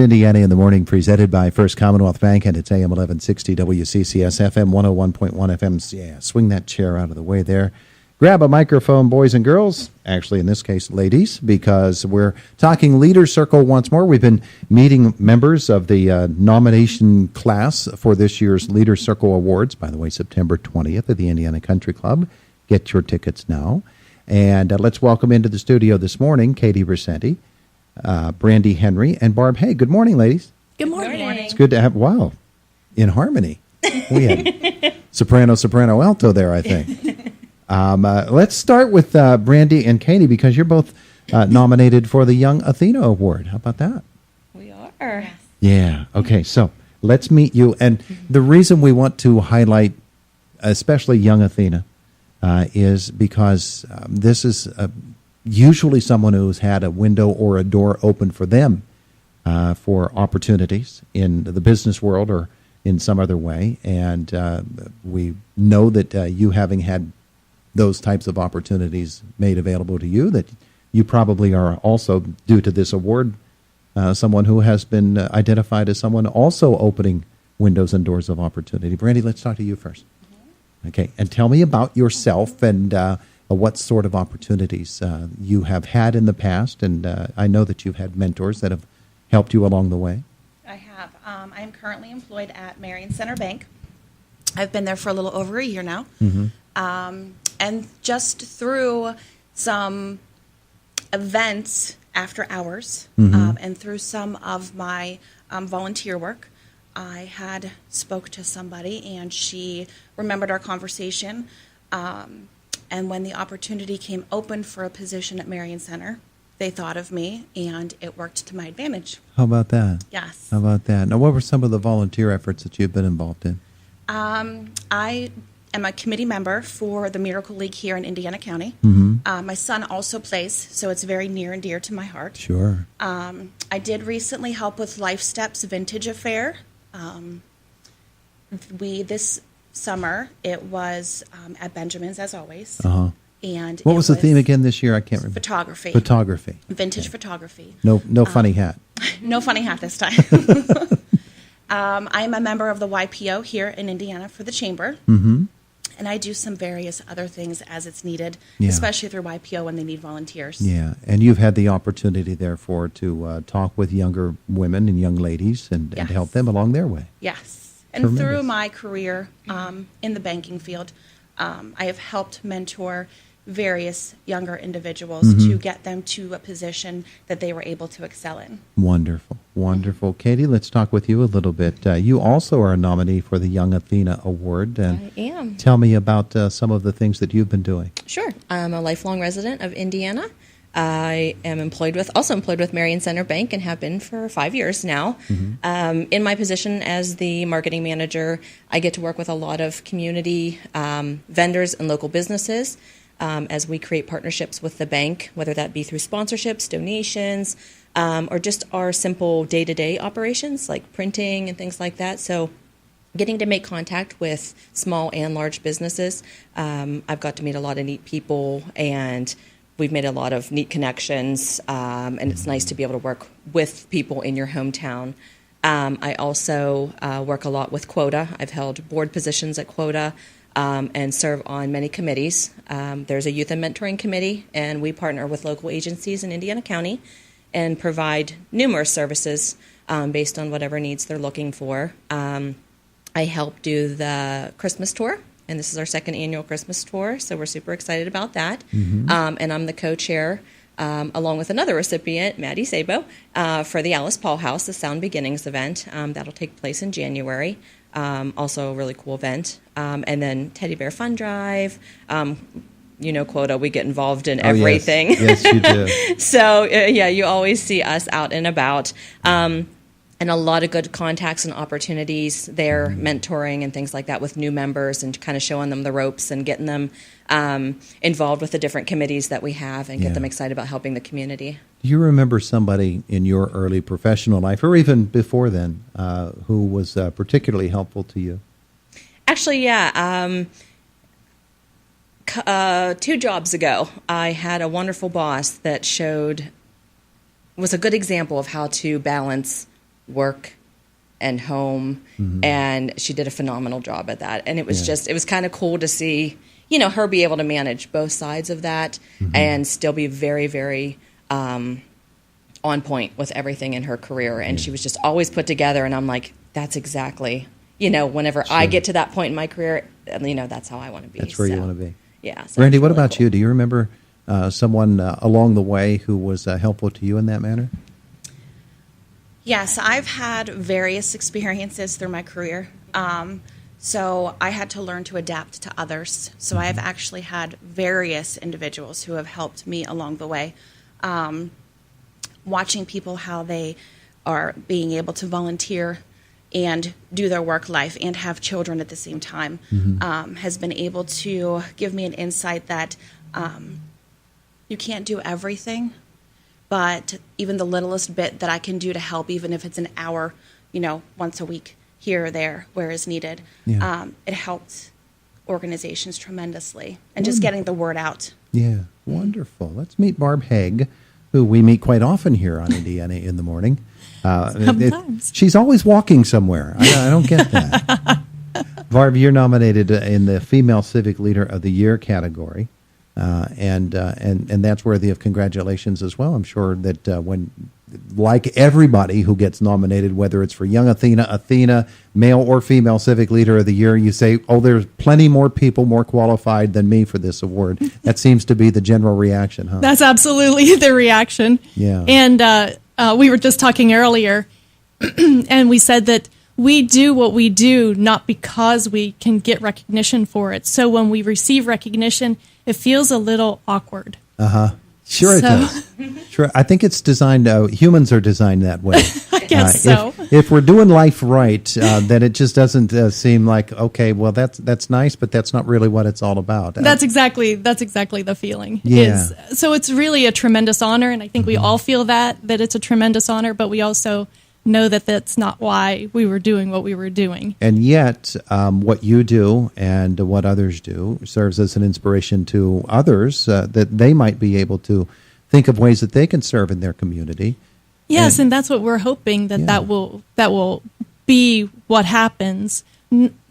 Indiana in the Morning, presented by First Commonwealth Bank, and it's AM 1160 WCCS FM 101.1 FM. Yeah, swing that chair out of the way there. Grab a microphone, boys and girls. Actually, in this case, ladies, because we're talking Leader Circle once more. We've been meeting members of the nomination class for this year's Leader Circle Awards. By the way, September 20th at the Indiana Country Club. Get your tickets now. And let's welcome into the studio this morning Katire Recenski, Brandi Henry, and Barb Hauge. Good morning, ladies. Good morning. It's good to have, wow, in harmony. We had soprano, alto there, I think. Let's start with Brandi and Katie, because you're both nominated for the Young Athena Award. How about that? We are. Yeah. Okay, so let's meet you. And the reason we want to highlight especially Young Athena is because this is usually someone who's had a window or a door open for them for opportunities in the business world or in some other way. And we know that you, having had those types of opportunities made available to you, that you probably are also, due to this award, someone who has been identified as someone also opening windows and doors of opportunity. Brandi, let's talk to you first. Okay, and tell me about yourself and what sort of opportunities you have had in the past, and I know that you've had mentors that have helped you along the way. I have. I'm currently employed at Marion Center Bank. I've been there for a little over a year now. Mm-hmm. And just through some events after hours, mm-hmm. And through some of my volunteer work, I had spoke to somebody, and she remembered our conversation. And when the opportunity came open for a position at Marion Center, they thought of me, and it worked to my advantage. How about that? Yes. How about that? Now, what were some of the volunteer efforts that you've been involved in? I am a committee member for the Miracle League here in Indiana County. Mm-hmm. My son also plays, so it's very near and dear to my heart. Sure. I did recently help with Life Steps Vintage Affair. This summer, it was at Benjamin's, as always. Uh-huh. And what was the theme again this year? I can't remember. Photography. Photography. Vintage photography. No funny hat. No funny hat this time. I'm a member of the YPO here in Indiana for the Chamber. Mm-hmm. And I do some various other things as it's needed, Yeah. especially through YPO when they need volunteers. Yeah, and you've had the opportunity, therefore, to talk with younger women and young ladies and help them along their way. Yes. And Tremendous. through my career in the banking field, I have helped mentor various younger individuals Mm-hmm. to get them to a position that they were able to excel in. Wonderful, wonderful. Katie, let's talk with you a little bit. You also are a nominee for the Young Athena Award. And I am. Tell me about some of the things that you've been doing. Sure. I'm a lifelong resident of Indiana. I am also employed with Marion Center Bank and have been for 5 years now. Mm-hmm. In my position as the marketing manager, I get to work with a lot of community vendors and local businesses as we create partnerships with the bank, whether that be through sponsorships, donations, or just our simple day-to-day operations like printing and things like that. So getting to make contact with small and large businesses, I've got to meet a lot of neat people, and we've made a lot of neat connections, and it's nice to be able to work with people in your hometown. I also work a lot with Quota. I've held board positions at Quota and serve on many committees. There's a youth and mentoring committee, and we partner with local agencies in Indiana County and provide numerous services based on whatever needs they're looking for. I help do the Christmas tour. And this is our second annual Christmas tour, so we're super excited about that. Mm-hmm. And I'm the co-chair, along with another recipient, Maddie Sabo, for the Alice Paul House, the Sound Beginnings event. That'll take place in January. Also a really cool event. And then Teddy Bear Fun Drive. Quota, we get involved in everything. Yes, you do. So, you always see us out and about. And a lot of good contacts and opportunities there, mentoring and things like that with new members and kind of showing them the ropes and getting them involved with the different committees that we have and get them excited about helping the community. Do you remember somebody in your early professional life, or even before then, who was particularly helpful to you? Actually, yeah. 2 jobs ago, I had a wonderful boss that was a good example of how to balance work and home, and she did a phenomenal job at that. And it was it was kind of cool to see, her be able to manage both sides of that and still be very, very on point with everything in her career. And she was just always put together, and I'm like, that's exactly, whenever I get to that point in my career, that's how I want to be. That's where you want to be. Yeah. So Brandi, what really about cool. you? Do you remember someone along the way who was helpful to you in that manner? Yes, I've had various experiences through my career. So I had to learn to adapt to others. So I've actually had various individuals who have helped me along the way. Watching people, how they are being able to volunteer and do their work life and have children at the same time has been able to give me an insight that you can't do everything, but even the littlest bit that I can do to help, even if it's an hour, once a week, here or there, where is needed, it helped organizations tremendously. And just getting the word out. Yeah, wonderful. Let's meet Barb Hauge, who we meet quite often here on Indiana in the Morning. Sometimes. She's always walking somewhere. I don't get that. Barb, you're nominated in the Female Civic Leader of the Year category. And that's worthy of congratulations as well. I'm sure that when, like everybody who gets nominated, whether it's for Young Athena, male or female civic leader of the year, you say, oh, there's plenty more people more qualified than me for this award. That seems to be the general reaction, huh? That's absolutely the reaction. Yeah. And we were just talking earlier, and we said that we do what we do not because we can get recognition for it. So when we receive recognition, it feels a little awkward. Sure, it does. Sure, I think it's designed. Humans are designed that way. I guess so. If we're doing life right, then it just doesn't seem like, okay, well, that's nice, but that's not really what it's all about. That's exactly the feeling. Yeah. So it's really a tremendous honor, and I think we all feel that it's a tremendous honor. But we also know that that's not why we were doing what we were doing. And yet, what you do and what others do serves as an inspiration to others that they might be able to think of ways that they can serve in their community. Yes, and that's what we're hoping that will be what happens.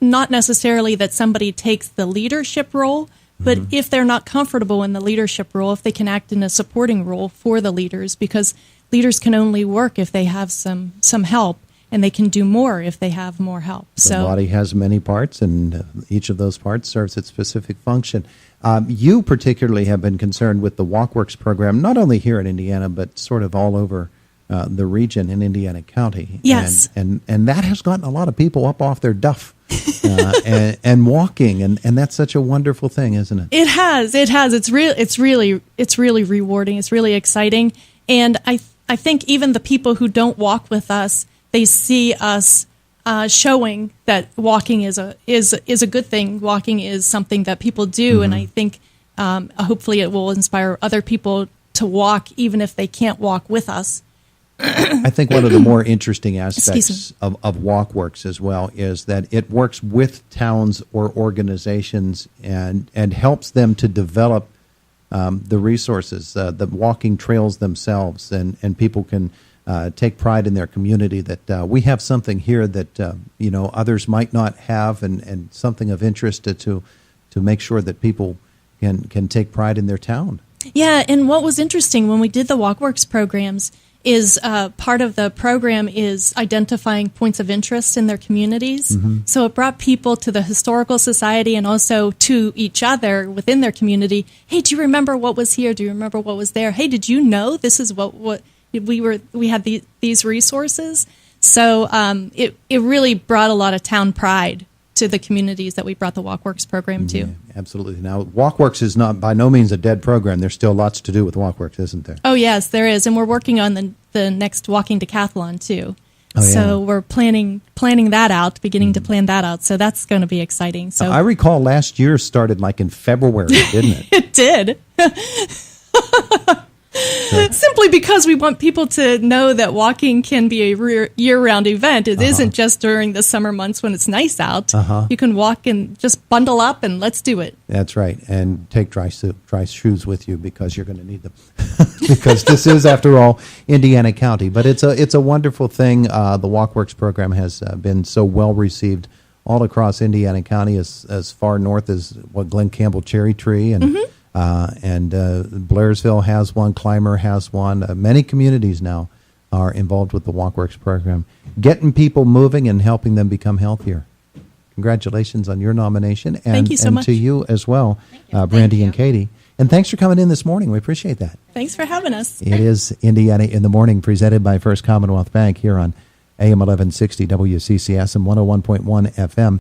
Not necessarily that somebody takes the leadership role, but if they're not comfortable in the leadership role, if they can act in a supporting role for the leaders, because leaders can only work if they have some help, and they can do more if they have more help. The body has many parts, and each of those parts serves its specific function. You particularly have been concerned with the WalkWorks program, not only here in Indiana, but sort of all over the region in Indiana County. Yes. And that has gotten a lot of people up off their duff and walking, and that's such a wonderful thing, isn't it? It has. It's really rewarding. It's really exciting. And I think even the people who don't walk with us, they see us showing that walking is a good thing. Walking is something that people do, and I think hopefully it will inspire other people to walk, even if they can't walk with us. I think one of the more interesting aspects of WalkWorks as well is that it works with towns or organizations and helps them to develop the resources, the walking trails themselves, and people can take pride in their community that we have something here that others might not have, and something of interest to make sure that people can take pride in their town. Yeah, and what was interesting when we did the WalkWorks programs is part of the program is identifying points of interest in their communities. So it brought people to the Historical Society and also to each other within their community. Hey, do you remember what was here? Do you remember what was there? Hey, did you know this is what we had these resources? So it really brought a lot of town pride to the communities that we brought the WalkWorks program to. Yeah, absolutely. Now, WalkWorks is not by no means a dead program. There's still lots to do with WalkWorks, isn't there? Oh, yes, there is. And we're working on the next Walking Decathlon, too. Oh, yeah. So we're planning that out, beginning to plan that out. So that's going to be exciting. So I recall last year started like in February, didn't it? It did. Simply because we want people to know that walking can be a year-round event. It isn't just during the summer months when it's nice out. You can walk and just bundle up and let's do it. That's right. And take dry shoes with you because you're going to need them. Because this is, after all, Indiana County. But it's a wonderful thing. The WalkWorks program has been so well received all across Indiana County, as far north as Glen Campbell Cherry Tree, and Blairsville has one, Clymer has one. Many communities now are involved with the WalkWorks program, getting people moving and helping them become healthier. Congratulations on your nomination, and, Thank you so much. To you as well, Brandi and Katie. And thanks for coming in this morning. We appreciate that. Thanks for having us. It is Indiana in the Morning, presented by First Commonwealth Bank here on AM 1160 WCCS and 101.1 FM.